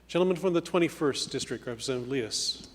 Gentleman from the 21st District, Representative Liias.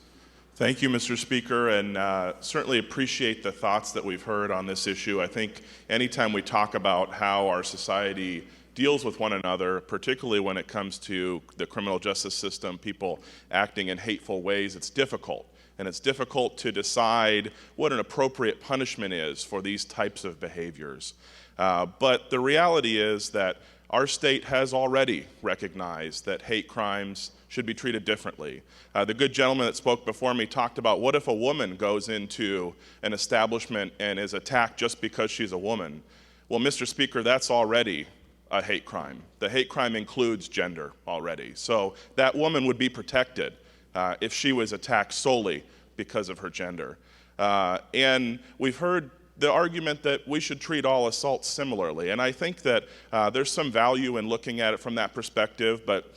Thank you, Mr. Speaker, and certainly appreciate the thoughts that we've heard on this issue. I think anytime we talk about how our society deals with one another, particularly when it comes to the criminal justice system, people acting in hateful ways, it's difficult. And it's difficult to decide what an appropriate punishment is for these types of behaviors. But the reality is that our state has already recognized that hate crimes should be treated differently. The good gentleman that spoke before me talked about what if a woman goes into an establishment and is attacked just because she's a woman. Well, Mr. Speaker, that's already a hate crime. The hate crime includes gender already. So that woman would be protected if she was attacked solely because of her gender. And we've heard the argument that we should treat all assaults similarly. And I think that there's some value in looking at it from that perspective, but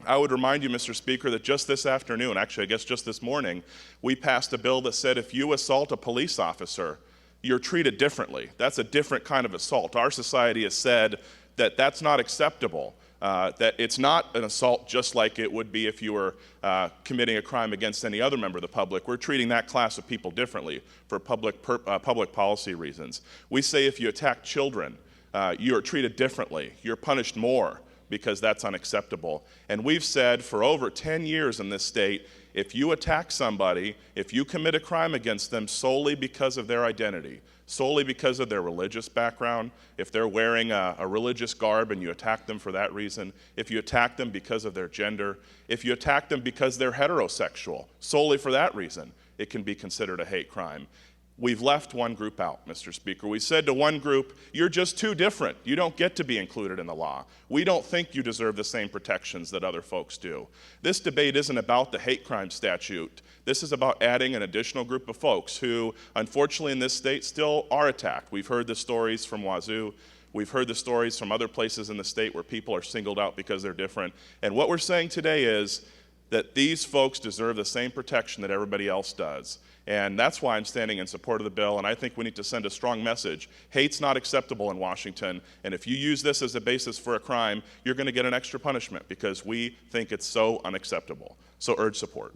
I would remind you, Mr. Speaker, that just this afternoon, actually I guess just this morning, we passed a bill that said if you assault a police officer, you're treated differently. That's a different kind of assault. Our society has said that that's not acceptable. That it's not an assault just like it would be if you were committing a crime against any other member of the public. We're treating that class of people differently for public policy reasons. We say if you attack children, you are treated differently. You're punished more because that's unacceptable. And we've said for over 10 years in this state, if you attack somebody, if you commit a crime against them solely because of their identity, solely because of their religious background, if they're wearing a religious garb and you attack them for that reason, if you attack them because of their gender, if you attack them because they're heterosexual, solely for that reason, it can be considered a hate crime. We've left one group out, Mr. Speaker. We said to one group, you're just too different. You don't get to be included in the law. We don't think you deserve the same protections that other folks do. This debate isn't about the hate crime statute. This is about adding an additional group of folks who, unfortunately in this state, still are attacked. We've heard the stories from Wazoo. We've heard the stories from other places in the state where people are singled out because they're different. And what we're saying today is that these folks deserve the same protection that everybody else does. And that's why I'm standing in support of the bill, and I think we need to send a strong message. Hate's not acceptable in Washington, and if you use this as a basis for a crime, you're going to get an extra punishment because we think it's so unacceptable. So urge support.